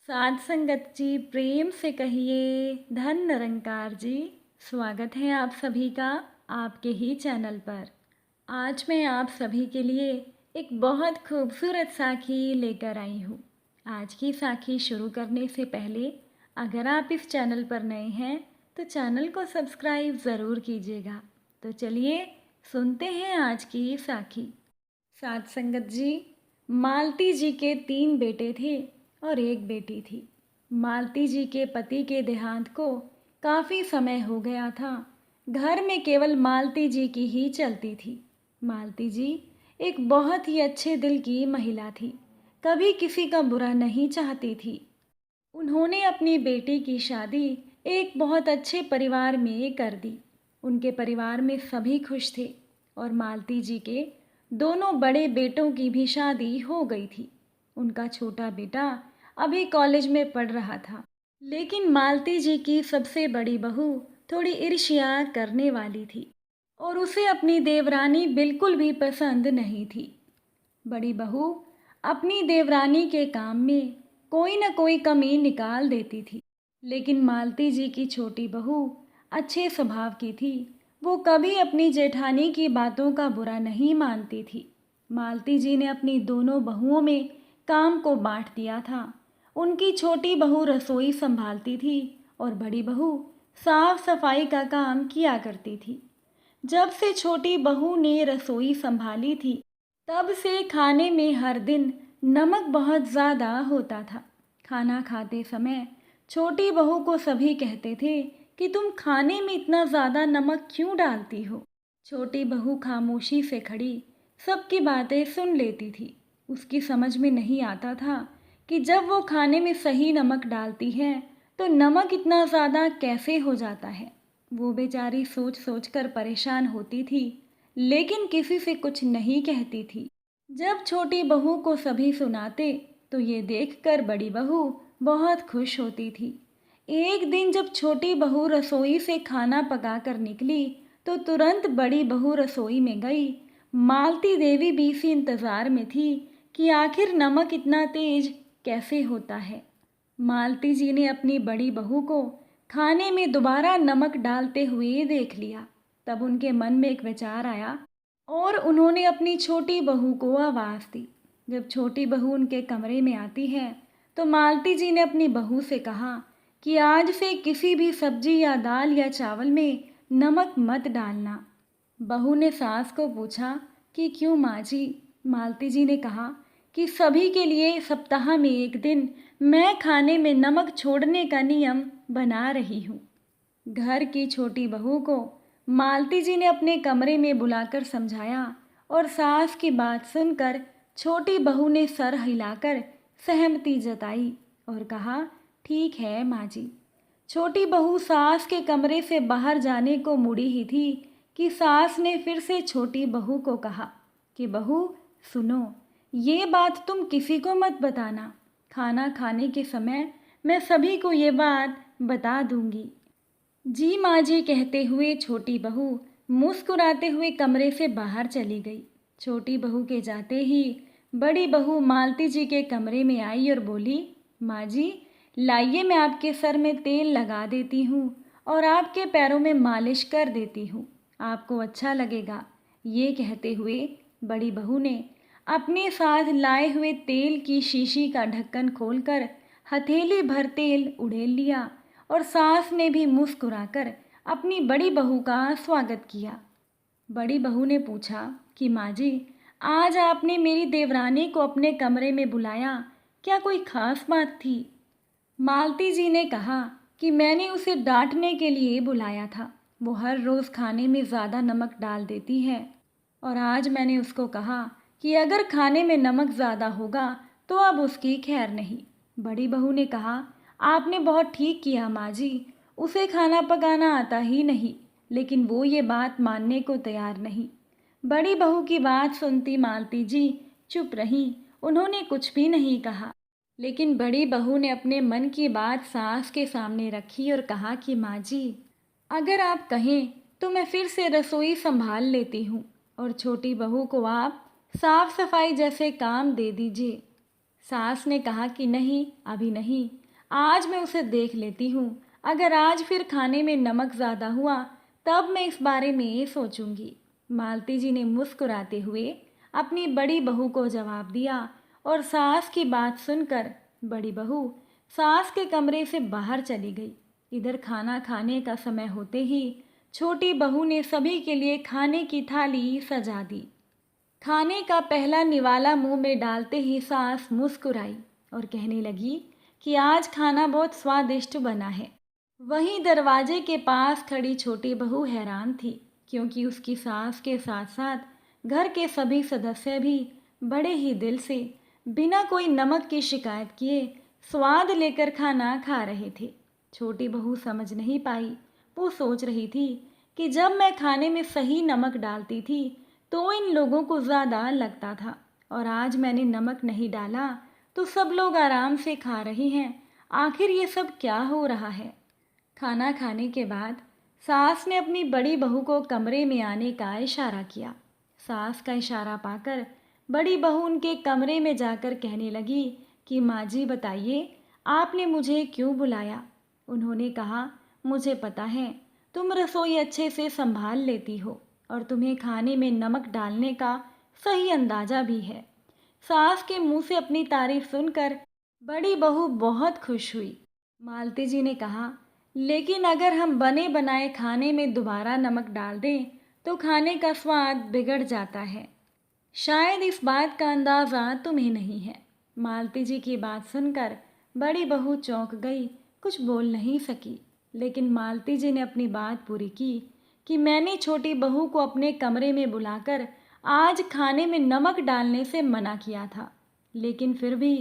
साध संगत जी प्रेम से कहिए धन निरंकार जी। स्वागत है आप सभी का आपके ही चैनल पर। आज मैं आप सभी के लिए एक बहुत खूबसूरत साखी लेकर आई हूँ। आज की साखी शुरू करने से पहले अगर आप इस चैनल पर नए हैं तो चैनल को सब्सक्राइब ज़रूर कीजिएगा। तो चलिए सुनते हैं आज की साखी। साध संगत जी, मालती जी के 3 बेटे थे और एक बेटी थी। मालती जी के पति के देहांत को काफ़ी समय हो गया था। घर में केवल मालती जी की ही चलती थी। मालती जी एक बहुत ही अच्छे दिल की महिला थी, कभी किसी का बुरा नहीं चाहती थी। उन्होंने अपनी बेटी की शादी एक बहुत अच्छे परिवार में कर दी। उनके परिवार में सभी खुश थे और मालती जी के दोनों बड़े बेटों की भी शादी हो गई थी। उनका छोटा बेटा अभी कॉलेज में पढ़ रहा था, लेकिन मालती जी की सबसे बड़ी बहू थोड़ी ईर्ष्या करने वाली थी और उसे अपनी देवरानी बिल्कुल भी पसंद नहीं थी। बड़ी बहू अपनी देवरानी के काम में कोई न कोई कमी निकाल देती थी, लेकिन मालती जी की छोटी बहू अच्छे स्वभाव की थी। वो कभी अपनी जेठानी की बातों का बुरा नहीं मानती थी। मालती जी ने अपनी दोनों बहुओं में काम को बांट दिया था। उनकी छोटी बहू रसोई संभालती थी और बड़ी बहू साफ सफाई का काम किया करती थी। जब से छोटी बहू ने रसोई संभाली थी तब से खाने में हर दिन नमक बहुत ज़्यादा होता था। खाना खाते समय छोटी बहू को सभी कहते थे कि तुम खाने में इतना ज़्यादा नमक क्यों डालती हो। छोटी बहू खामोशी से खड़ी सबकी बातें सुन लेती थी। उसकी समझ में नहीं आता था कि जब वो खाने में सही नमक डालती है तो नमक इतना ज़्यादा कैसे हो जाता है। वो बेचारी सोच सोच कर परेशान होती थी, लेकिन किसी से कुछ नहीं कहती थी। जब छोटी बहू को सभी सुनाते तो ये देखकर बड़ी बहू बहुत खुश होती थी। एक दिन जब छोटी बहू रसोई से खाना पका कर निकली तो तुरंत बड़ी बहू रसोई में गई। मालती देवी भी इसी इंतज़ार में थी कि आखिर नमक इतना तेज कैसे होता है। मालती जी ने अपनी बड़ी बहू को खाने में दोबारा नमक डालते हुए देख लिया। तब उनके मन में एक विचार आया और उन्होंने अपनी छोटी बहू को आवाज़ दी। जब छोटी बहू उनके कमरे में आती है तो मालती जी ने अपनी बहू से कहा कि आज से किसी भी सब्जी या दाल या चावल में नमक मत डालना। बहू ने सास को पूछा कि क्यों माँ जी। मालती जी ने कहा कि सभी के लिए सप्ताह में एक दिन मैं खाने में नमक छोड़ने का नियम बना रही हूँ। घर की छोटी बहू को मालती जी ने अपने कमरे में बुलाकर समझाया और सास की बात सुनकर छोटी बहू ने सर हिलाकर सहमति जताई और कहा, ठीक है माँ जी। छोटी बहू सास के कमरे से बाहर जाने को मुड़ी ही थी कि सास ने फिर से छोटी बहू को कहा कि बहू सुनो, ये बात तुम किसी को मत बताना। खाना खाने के समय मैं सभी को ये बात बता दूंगी। जी माँ जी कहते हुए छोटी बहू मुस्कुराते हुए कमरे से बाहर चली गई। छोटी बहू के जाते ही बड़ी बहू मालती जी के कमरे में आई और बोली, माँ जी लाइए मैं आपके सर में तेल लगा देती हूँ और आपके पैरों में मालिश कर देती हूँ, आपको अच्छा लगेगा। ये कहते हुए बड़ी बहू ने अपने साथ लाए हुए तेल की शीशी का ढक्कन खोलकर हथेली भर तेल उड़ेल लिया और सास ने भी मुस्कुराकर अपनी बड़ी बहू का स्वागत किया। बड़ी बहू ने पूछा कि माँ जी आज आपने मेरी देवरानी को अपने कमरे में बुलाया, क्या कोई खास बात थी। मालती जी ने कहा कि मैंने उसे डांटने के लिए बुलाया था। वो हर रोज़ खाने में ज़्यादा नमक डाल देती है और आज मैंने उसको कहा कि अगर खाने में नमक ज़्यादा होगा तो अब उसकी खैर नहीं। बड़ी बहू ने कहा, आपने बहुत ठीक किया माँ जी, उसे खाना पकाना आता ही नहीं। लेकिन वो ये बात मानने को तैयार नहीं। बड़ी बहू की बात सुनती मालती जी चुप रहीं, उन्होंने कुछ भी नहीं कहा। लेकिन बड़ी बहू ने अपने मन की बात सास के सामने रखी और कहा कि माँ जी अगर आप कहें तो मैं फिर से रसोई संभाल लेती हूँ और छोटी बहू को आप साफ सफाई जैसे काम दे दीजिए। सास ने कहा कि नहीं, अभी नहीं, आज मैं उसे देख लेती हूँ। अगर आज फिर खाने में नमक ज़्यादा हुआ तब मैं इस बारे में सोचूंगी। मालती जी ने मुस्कुराते हुए अपनी बड़ी बहू को जवाब दिया और सास की बात सुनकर बड़ी बहू सास के कमरे से बाहर चली गई। इधर खाना खाने का समय होते ही छोटी बहू ने सभी के लिए खाने की थाली सजा दी। खाने का पहला निवाला मुंह में डालते ही सास मुस्कुराई और कहने लगी कि आज खाना बहुत स्वादिष्ट बना है। वहीं दरवाजे के पास खड़ी छोटी बहू हैरान थी, क्योंकि उसकी सास के साथ साथ घर के सभी सदस्य भी बड़े ही दिल से बिना कोई नमक की शिकायत किए स्वाद लेकर खाना खा रहे थे। छोटी बहू समझ नहीं पाई। वो सोच रही थी कि जब मैं खाने में सही नमक डालती थी तो इन लोगों को ज़्यादा लगता था, और आज मैंने नमक नहीं डाला तो सब लोग आराम से खा रहे हैं। आखिर ये सब क्या हो रहा है? खाना खाने के बाद सास ने अपनी बड़ी बहू को कमरे में आने का इशारा किया। सास का इशारा पाकर बड़ी बहू उनके कमरे में जाकर कहने लगी कि माँ जी बताइए, आपने मुझे क्यों बुलाया? उन्होंने कहा, मुझे पता है तुम रसोई अच्छे से संभाल लेती हो और तुम्हें खाने में नमक डालने का सही अंदाज़ा भी है। सास के मुंह से अपनी तारीफ सुनकर बड़ी बहू बहुत खुश हुई। मालती जी ने कहा, लेकिन अगर हम बने बनाए खाने में दोबारा नमक डाल दें तो खाने का स्वाद बिगड़ जाता है। शायद इस बात का अंदाज़ा तुम्हें नहीं है। मालती जी की बात सुनकर बड़ी बहू चौंक गई, कुछ बोल नहीं सकी। लेकिन मालती जी ने अपनी बात पूरी की कि मैंने छोटी बहू को अपने कमरे में बुलाकर आज खाने में नमक डालने से मना किया था, लेकिन फिर भी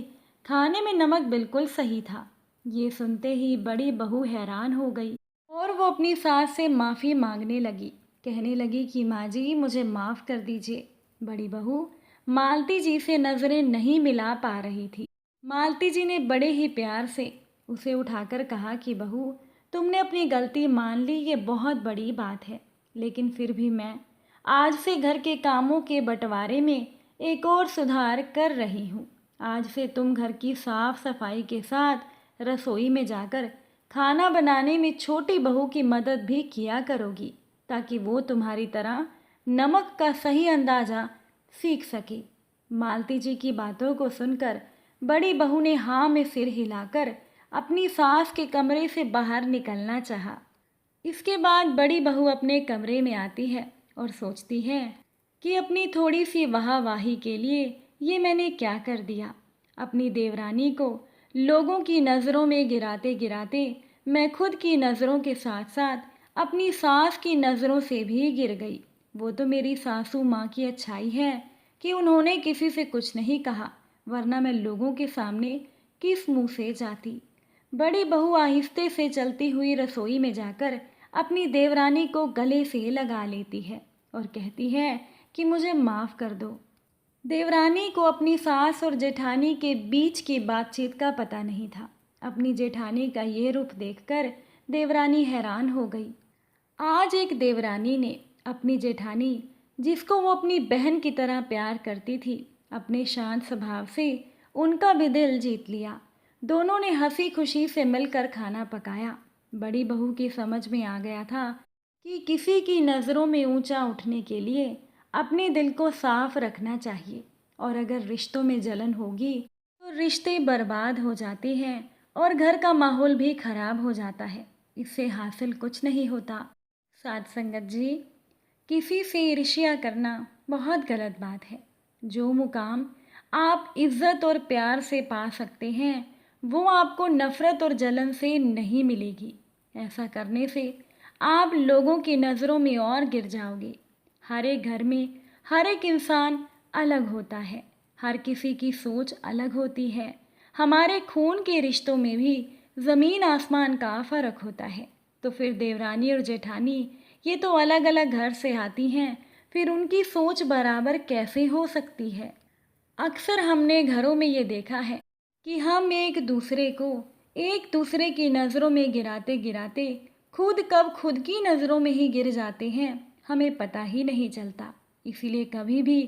खाने में नमक बिल्कुल सही था। ये सुनते ही बड़ी बहू हैरान हो गई और वो अपनी सास से माफ़ी मांगने लगी। कहने लगी कि माँ जी मुझे माफ़ कर दीजिए। बड़ी बहू मालती जी से नज़रें नहीं मिला पा रही थी। मालती जी ने बड़े ही प्यार से उसे उठाकर कहा कि बहू, तुमने अपनी गलती मान ली, ये बहुत बड़ी बात है। लेकिन फिर भी मैं आज से घर के कामों के बंटवारे में एक और सुधार कर रही हूँ। आज से तुम घर की साफ सफाई के साथ रसोई में जाकर खाना बनाने में छोटी बहू की मदद भी किया करोगी, ताकि वो तुम्हारी तरह नमक का सही अंदाज़ा सीख सके। मालती जी की बातों को सुनकर बड़ी बहू ने हाँ में सिर हिलाकर अपनी सास के कमरे से बाहर निकलना चाहा। इसके बाद बड़ी बहू अपने कमरे में आती है और सोचती है कि अपनी थोड़ी सी वाहवाही के लिए ये मैंने क्या कर दिया। अपनी देवरानी को लोगों की नज़रों में गिराते गिराते मैं खुद की नज़रों के साथ साथ अपनी सास की नज़रों से भी गिर गई। वो तो मेरी सासू माँ की अच्छाई है कि उन्होंने किसी से कुछ नहीं कहा, वरना मैं लोगों के सामने किस मुंह से जाती। बड़ी बहू आहिस्ते से चलती हुई रसोई में जाकर अपनी देवरानी को गले से लगा लेती है और कहती है कि मुझे माफ़ कर दो। देवरानी को अपनी सास और जेठानी के बीच की बातचीत का पता नहीं था। अपनी जेठानी का ये रूप देखकर देवरानी हैरान हो गई। आज एक देवरानी ने अपनी जेठानी, जिसको वो अपनी बहन की तरह प्यार करती थी, अपने शांत स्वभाव से उनका भी दिल जीत लिया। दोनों ने हंसी खुशी से मिलकर खाना पकाया। बड़ी बहू की समझ में आ गया था कि किसी की नज़रों में ऊंचा उठने के लिए अपने दिल को साफ रखना चाहिए, और अगर रिश्तों में जलन होगी तो रिश्ते बर्बाद हो जाते हैं और घर का माहौल भी खराब हो जाता है। इससे हासिल कुछ नहीं होता। साथ संगत जी, किसी से ईर्ष्या करना बहुत गलत बात है। जो मुकाम आप इज्जत और प्यार से पा सकते हैं वो आपको नफ़रत और जलन से नहीं मिलेगी। ऐसा करने से आप लोगों की नज़रों में और गिर जाओगे। हर एक घर में हर एक इंसान अलग होता है, हर किसी की सोच अलग होती है। हमारे खून के रिश्तों में भी ज़मीन आसमान का फ़र्क होता है। तो फिर देवरानी और जेठानी ये तो अलग अलग घर से आती हैं, फिर उनकी सोच बराबर कैसे हो सकती है? अक्सर हमने घरों में ये देखा है कि हम एक दूसरे की नज़रों में गिराते गिराते खुद कब खुद की नज़रों में ही गिर जाते हैं, हमें पता ही नहीं चलता। इसीलिए कभी भी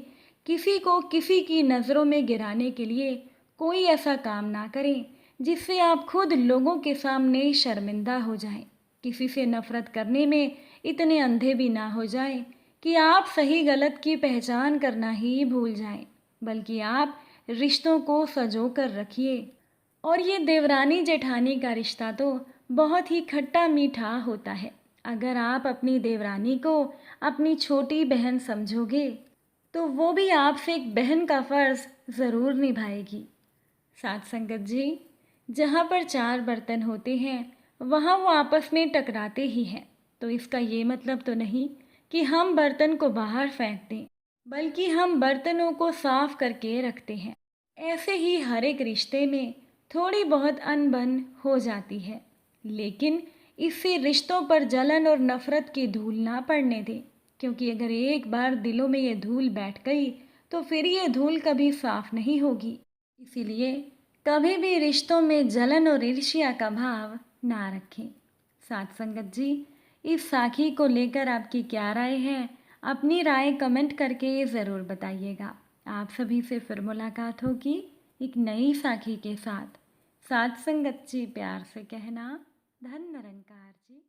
किसी को किसी की नज़रों में गिराने के लिए कोई ऐसा काम ना करें जिससे आप खुद लोगों के सामने शर्मिंदा हो जाएं। किसी से नफ़रत करने में इतने अंधे भी ना हो जाएं कि आप सही गलत की पहचान करना ही भूल जाएं, बल्कि आप रिश्तों को सँजो कर रखिए। और ये देवरानी जेठानी का रिश्ता तो बहुत ही खट्टा मीठा होता है। अगर आप अपनी देवरानी को अपनी छोटी बहन समझोगे तो वो भी आपसे एक बहन का फ़र्ज़ ज़रूर निभाएगी। साथ संगत जी, जहाँ पर चार बर्तन होते हैं वहाँ वो आपस में टकराते ही हैं। तो इसका ये मतलब तो नहीं कि हम बर्तन को बाहर फेंक दें, बल्कि हम बर्तनों को साफ करके रखते हैं। ऐसे ही हर एक रिश्ते में थोड़ी बहुत अनबन हो जाती है, लेकिन इससे रिश्तों पर जलन और नफ़रत की धूल ना पड़ने दें, क्योंकि अगर एक बार दिलों में ये धूल बैठ गई तो फिर ये धूल कभी साफ नहीं होगी। इसीलिए कभी भी रिश्तों में जलन और ईर्ष्या का भाव ना रखें। साथ संगत जी, इस साखी को लेकर आपकी क्या राय है? अपनी राय कमेंट करके ज़रूर बताइएगा। आप सभी से फिर मुलाकात होगी एक नई साखी के साथ। साथ संगत जी, प्यार से कहना, धन निरंकार जी।